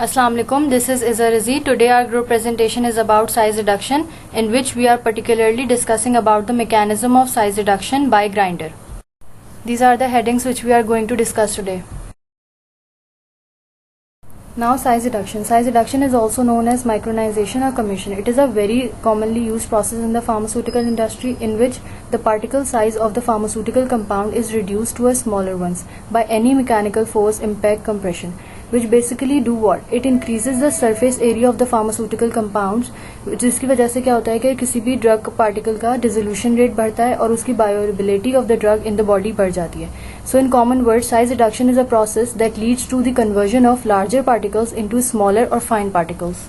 Assalamu alaikum, this is Izzar Razi. Today our group presentation is about size reduction, in which we are particularly discussing about the mechanism of size reduction by grinder. These are the headings which we are going to discuss today. Now size reduction. Size reduction is also known as micronization or commission. It is a very commonly used process in the pharmaceutical industry in which the particle size of the pharmaceutical compound is reduced to a smaller ones by any mechanical force, impact, compression, which basically do what? It increases the surface area of the pharmaceutical compounds, जिसकी वजह से क्या होता है कि किसी भी drug particle का डिसोल्यूशन रेट बढ़ता है और उसकी bioavailability of the drug in the body बढ़ जाती है. So in common words, size reduction is a process that leads to the conversion of larger particles into smaller or fine particles.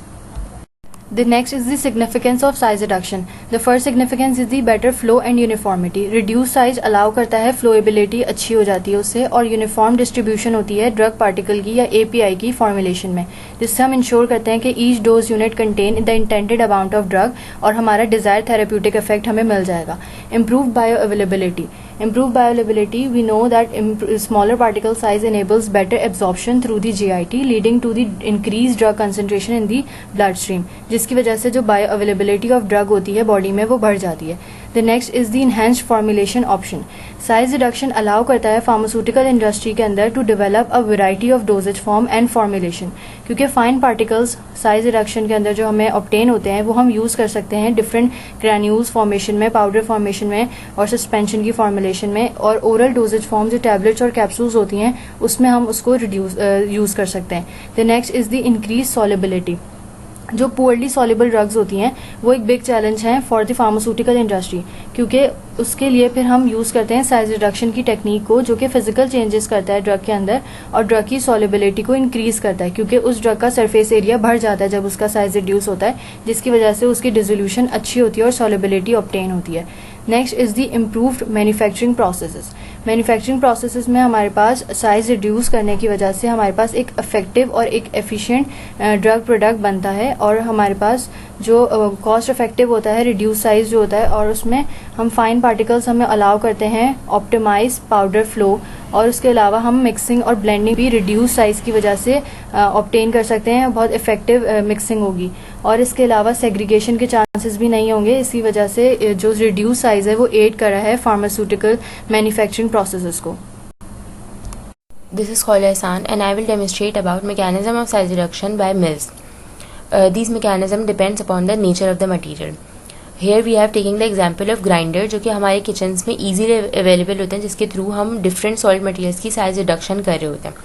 The next is the significance of size reduction. The first significance is the better flow and uniformity. Reduced size allow करता है flowability अच्छी हो जाती है उससे और uniform distribution होती है drug particle की या API की formulation में, जिससे हम ensure करते हैं कि each dose unit contain the intended amount of drug और हमारा desired therapeutic effect हमें मिल जाएगा. Improved bioavailability. Improved bioavailability, we know that smaller particle size enables better absorption through the GIT, leading to the increased drug concentration in the bloodstream, जिसकी वजह से जो bioavailability of drug होती है body में वो बढ़ जाती है. The next is the enhanced formulation option. Size reduction allow करता है pharmaceutical industry के अंदर to develop a variety of dosage form and formulation, क्योंकि fine particles size reduction के अंदर जो हमें obtain होते हैं वो हम use कर सकते हैं different granules formation में, powder formation में और suspension की formulation में, और oral dosage form जो tablets और capsules होती हैं उसमें हम उसको use कर सकते हैं. The next is the increased solubility. जो पुअरली सॉल्युबल ड्रग्स होती हैं वो एक बिग चैलेंज है फॉर द फार्मास्यूटिकल इंडस्ट्री, क्योंकि उसके लिए फिर हम यूज़ करते हैं साइज रिडक्शन की टेक्निक को, जो कि फिजिकल चेंजेस करता है ड्रग के अंदर और ड्रग की सॉल्युबिलिटी को इंक्रीज करता है, क्योंकि उस ड्रग का सरफेस एरिया बढ़ जाता है जब उसका साइज रिड्यूस होता है, जिसकी वजह से उसकी डिसोल्यूशन अच्छी होती है और सॉल्युबिलिटी ऑब्टेन होती है. Next is the improved manufacturing processes. Manufacturing processes में हमारे पास साइज रिड्यूस करने की वजह से हमारे पास एक इफेक्टिव और एक एफिशिएंट ड्रग प्रोडक्ट बनता है, और हमारे पास जो कॉस्ट इफेक्टिव होता है रिड्यूस साइज जो होता है, और उसमें हम फाइन पार्टिकल्स हमें अलाउ करते हैं ऑप्टिमाइज पाउडर फ्लो, और उसके अलावा हम मिक्सिंग और ब्लेंडिंग भी रिड्यूस साइज की वजह से ऑब्टेन कर सकते हैं, बहुत इफेक्टिव मिक्सिंग होगी, और इसके अलावा सेग्रीगेशन के चांसेस भी नहीं होंगे. इसी वजह से जो रिड्यूस साइज है वो एड कर रहा है फार्मास्यूटिकल मैन्युफैक्चरिंग प्रोसेसेस को. This is Khaila Ehsan and I will demonstrate about mechanism of size reduction by mills. These mechanism depends upon the nature of the material. Here we have taken the example of grinder, जो कि हमारे kitchens में easily available होते हैं, जिसके through हम different solid materials की size reduction कर रहे होते हैं.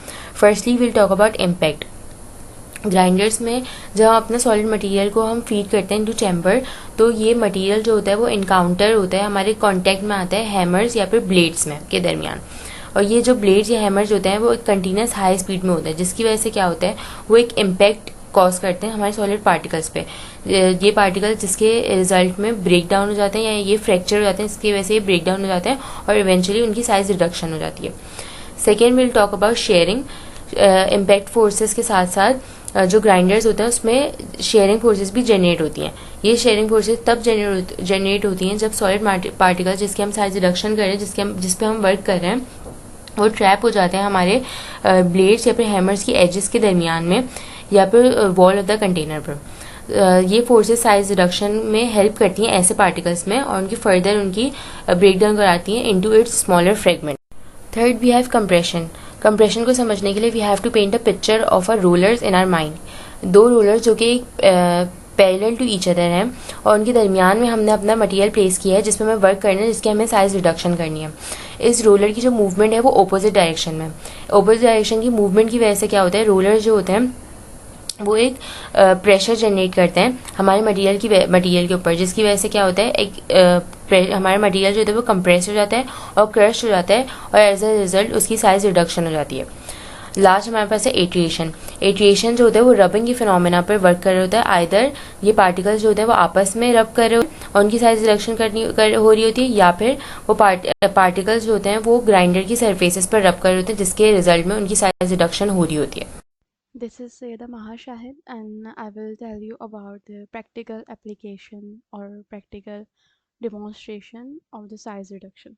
Firstly we'll talk about impact. Grinders में जब हम अपना सॉलिड मटेरियल को हम फीड करते हैं इनटू चैम्बर, तो ये मटेरियल जो होता है वो इनकाउंटर होता है, हमारे कांटेक्ट में आता है हैमर्स या फिर ब्लेड्स में के दरमियान, और ये जो ब्लेड्स या हैमर्स होते हैं वो एक कंटिन्यूस हाई स्पीड में होता है, जिसकी वजह से क्या होता है वो एक इम्पैक्ट कॉज करते हैं हमारे सॉलिड पार्टिकल्स पे. ये पार्टिकल जिसके रिजल्ट में ब्रेक डाउन हो जाते हैं या ये फ्रैक्चर हो जाते हैं, इसकी वजह से ये ब्रेक डाउन हो जाते हैं और इवेंचुअली उनकी साइज रिडक्शन हो जाती है. Second will talk about sharing. Impact forces के साथ साथ जो ग्राइंडर्स होते हैं उसमें शेयरिंग फोर्सेस भी जनरेट होती हैं. ये शेयरिंग फोर्सेस तब जनरेट होती हैं जब सॉलिड पार्टिकल जिसके हम साइज रिडक्शन कर रहे हैं, जिस पे हम वर्क कर रहे हैं, वो ट्रैप हो जाते हैं हमारे ब्लेड्स या फिर हैमर्स की एजेस के दरमियान में या फिर वॉल ऑफ द कंटेनर पर. ये फोर्सेस साइज रिडक्शन में हेल्प करती हैं ऐसे पार्टिकल्स में और उनकी फर्दर उनकी ब्रेक डाउन कराती हैं into its smaller fragment. Third we have compression. Compression को समझने के लिए we have to paint a picture of a rollers in our mind. दो रोलर्स जो कि पैरेलल टू ईच अदर हैं और उनके दरमियान में हमने अपना मटेरियल प्लेस किया है जिसमें हमें वर्क करना है, जिसकी हमें साइज रिडक्शन करनी है. इस रोलर की जो मूवमेंट है वो ऑपोजिट डायरेक्शन में. ऑपोजिट डायरेक्शन की मूवमेंट की वजह से क्या होता है, रोलर जो होते हैं वो एक प्रेशर जनरेट करते हैं हमारे मटेरियल के ऊपर, जिसकी वजह से क्या होता है हमारा मटेरियल जो होता है वो कंप्रेस हो जाता है और क्रश हो जाता है और एज अ रिजल्ट उसकी साइज रिडक्शन हो जाती है. लास्ट हमारे पास है एट्रिएशन. एट्रिएशन जो होता है वो रबिंग की फिनोमेना पर वर्क कर रहा होता है. आइदर ये पार्टिकल्स जो होते हैं वो आपस में रब कर रहे होते हैं और उनकी साइज रिडक्शन हो रही होती है, या फिर वो पार्टिकल्स जो होते हैं वो ग्राइंडर की सरफेसेस पर रब कर रहे होते हैं, जिसके रिजल्ट में उनकी साइज रिडक्शन हो रही होती है. This is Sayeda Mahashahid and I will tell you about the practical application or practical demonstration of the size reduction.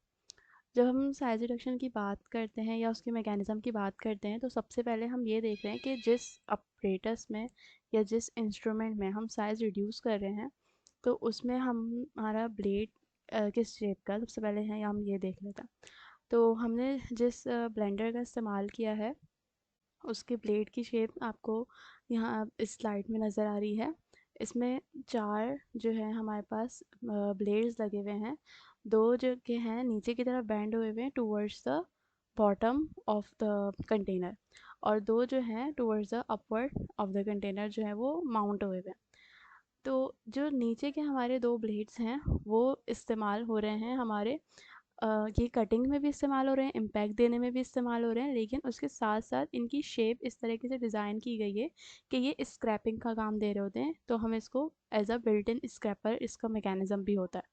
जब हम साइज़ रिडक्शन की बात करते हैं या उसके मैकेनिज़्म की बात करते हैं, तो सबसे पहले हम ये देख रहे हैं कि जिस अपरेटस में या जिस इंस्ट्रूमेंट में हम साइज़ रिड्यूस कर रहे हैं, तो उसमें हमारा ब्लेड किस शेप का सबसे पहले है हम ये देख लेते हैं। तो हमने जिस ब्लेंडर का इस्तेमाल किया है, उसके ब्लेड की शेप आपको यहाँ इस स्लाइड में नज़र आ रही है। इसमें 4 जो है हमारे पास ब्लेड्स लगे हुए हैं। 2 जो के हैं नीचे की तरफ बेंड हुए हुए हैं towards the bottom of the container, और 2 जो हैं towards the upward of the container जो है वो माउंट हुए हुए हैं। तो जो नीचे के हमारे 2 ब्लेड्स हैं वो इस्तेमाल हो रहे हैं हमारे ये कटिंग में भी इस्तेमाल हो रहे हैं, इम्पैक्ट देने में भी इस्तेमाल हो रहे हैं, लेकिन उसके साथ साथ इनकी शेप इस तरीके से डिज़ाइन की गई है कि ये स्क्रैपिंग का काम दे रहे होते हैं। तो हम इसको as a built in scraper इसका मैकेनिज़्म भी होता है।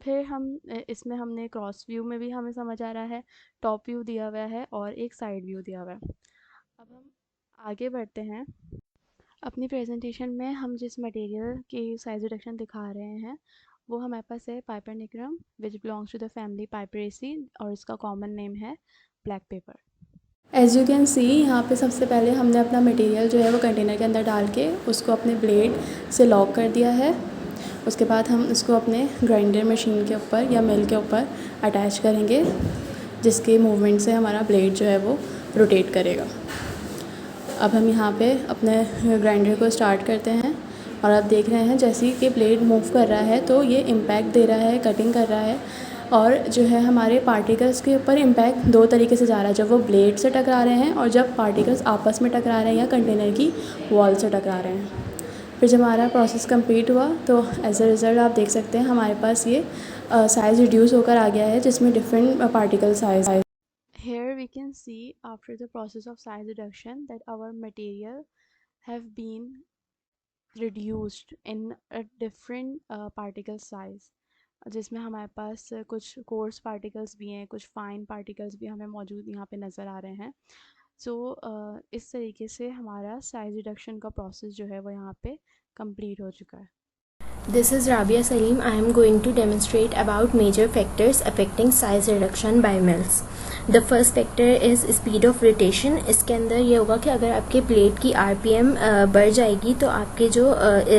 फिर इसमें हमने क्रॉस व्यू में भी हमें समझ आ रहा है, टॉप व्यू दिया हुआ है और एक साइड व्यू दिया हुआ है। अब हम आगे बढ़ते हैं। अपनी प्रेजेंटेशन में हम जिस मटेरियल की साइज रिडक्शन दिखा रहे हैं वो हमारे पास है Piper nigrum which belongs to the family Piperaceae, और इसका कॉमन नेम है black pepper. As you can see यहाँ पे सबसे पहले हमने अपना मटेरियल जो है वो कंटेनर के अंदर डाल के उसको अपने ब्लेड से लॉक कर दिया है। उसके बाद हम इसको अपने ग्राइंडर मशीन के ऊपर या मिल के ऊपर अटैच करेंगे, जिसके मूवमेंट से हमारा ब्लेड जो है वो रोटेट करेगा। अब हम यहाँ पे अपने ग्राइंडर को स्टार्ट करते हैं और आप देख रहे हैं जैसे ही कि ब्लेड मूव कर रहा है तो ये इम्पैक्ट दे रहा है, कटिंग कर रहा है, और जो है हमारे पार्टिकल्स के ऊपर इम्पैक्ट 2 तरीके से जा रहा है, जब वो ब्लेड से टकरा रहे हैं और जब पार्टिकल्स आपस में टकरा रहे हैं या कंटेनर की वॉल से टकरा रहे हैं। फिर जब हमारा प्रोसेस कंप्लीट हुआ तो एज अ रिज़ल्ट आप देख सकते हैं हमारे पास ये साइज़ रिड्यूस होकर आ गया है, जिसमें different particle size. Here we can see after the process of size reduction that our material have been reduced in a different particle size, जिसमें हमारे पास कुछ कोर्स पार्टिकल्स भी हैं, कुछ फाइन पार्टिकल्स भी हमें मौजूद यहाँ पे नज़र आ रहे हैं। सो इस तरीके से हमारा साइज रिडक्शन का प्रोसेस जो है वो यहाँ पे कंप्लीट हो चुका है। This is Rabia Salim. I am going to demonstrate about major factors affecting size reduction by mills. The first factor is speed of rotation. इसके अंदर ये होगा कि अगर आपके प्लेट की RPM बढ़ जाएगी तो आपके जो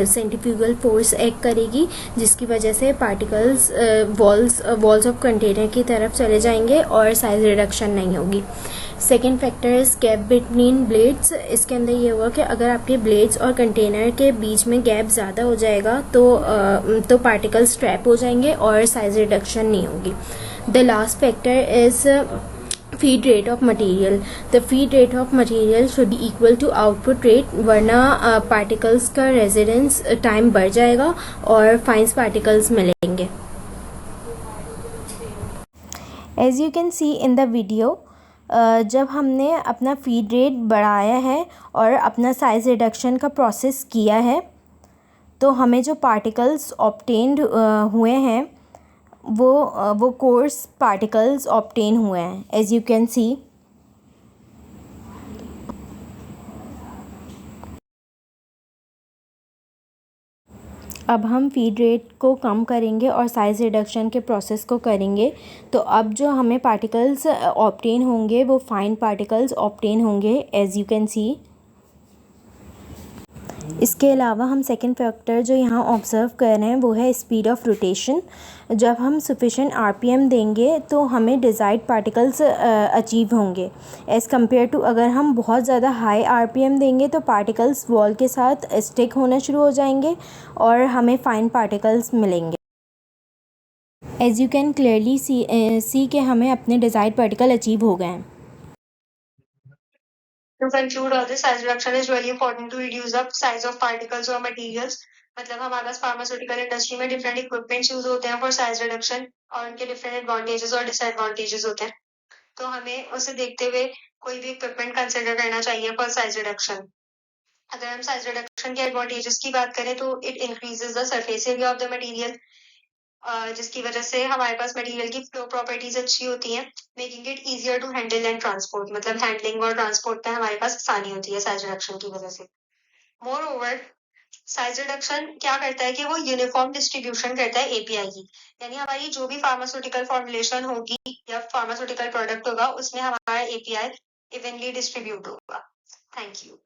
सेंट्रीफ्यूगल फोर्स एक्ट करेगी, जिसकी वजह से पार्टिकल्स वॉल्स ऑफ कंटेनर की तरफ चले जाएंगे और साइज रिडक्शन नहीं होगी। Second factor is gap between blades. इसके अंदर ये हुआ कि अगर आपके ब्लेड्स और कंटेनर के बीच में गैप ज़्यादा हो जाएगा तो पार्टिकल्स ट्रैप हो जाएंगे और साइज रिडक्शन नहीं होगी। The last factor is feed rate of material. The feed rate of material should be equal to output rate, वरना पार्टिकल्स का रेजिडेंस टाइम बढ़ जाएगा और फाइन पार्टिकल्स मिलेंगे। As you can see in the video, जब हमने अपना feed rate बढ़ाया है और अपना साइज़ रिडक्शन का प्रोसेस किया है तो हमें जो पार्टिकल्स ऑब्टेन्ड हुए हैं वो कोर्स पार्टिकल्स ऑब्टेन हुए हैं, एज यू कैन सी। अब हम फीड रेट को कम करेंगे और साइज़ रिडक्शन के प्रोसेस को करेंगे, तो अब जो हमें पार्टिकल्स ऑब्टेन होंगे वो फाइन पार्टिकल्स ऑब्टेन होंगे, एज यू कैन सी। इसके अलावा हम सेकेंड फैक्टर जो यहाँ ऑब्ज़र्व कर रहे हैं वो है स्पीड ऑफ रोटेशन। जब हम सफिशेंट RPM देंगे तो हमें डिज़ायर्ड पार्टिकल्स अचीव होंगे, एज़ कम्पेयर टू अगर हम बहुत ज़्यादा हाई RPM देंगे तो पार्टिकल्स वॉल के साथ स्टिक होना शुरू हो जाएंगे और हमें फाइन पार्टिकल्स मिलेंगे। As you can clearly see कि हमें अपने डिज़ायर्ड पार्टिकल अचीव हो गए हैं। To conclude all this, size reduction is really important to reduce the size of particles or materials. मतलब हमारे पास फार्मास्यूटिकल इंडस्ट्री में डिफरेंट इक्विपमेंट्स यूज होते हैं फॉर साइज रिडक्शन और उनके डिफरेंट एडवांटेजेस और डिसएडवांटेजेस होते हैं, तो हमें उसे देखते हुए कोई भी इक्विपमेंट कंसिडर करना चाहिए फॉर साइज रिडक्शन। अगर हम साइज रिडक्शन के एडवांटेजेस की बात करें तो it increases the surface area of the material, जिसकी वजह से हमारे पास मटेरियल की फ्लो प्रॉपर्टीज अच्छी होती हैं, making it easier to handle and transport. मतलब हैंडलिंग और ट्रांसपोर्ट में हमारे पास आसानी होती है साइज रिडक्शन की वजह से। मोर ओवर साइज रिडक्शन क्या करता है कि वो यूनिफॉर्म डिस्ट्रीब्यूशन करता है एपीआई की, यानी हमारी जो भी फार्मास्यूटिकल फॉर्मुलेशन होगी या फार्मास्यूटिकल प्रोडक्ट होगा उसमें हमारा एपीआई इवनली डिस्ट्रीब्यूट होगा। Thank you.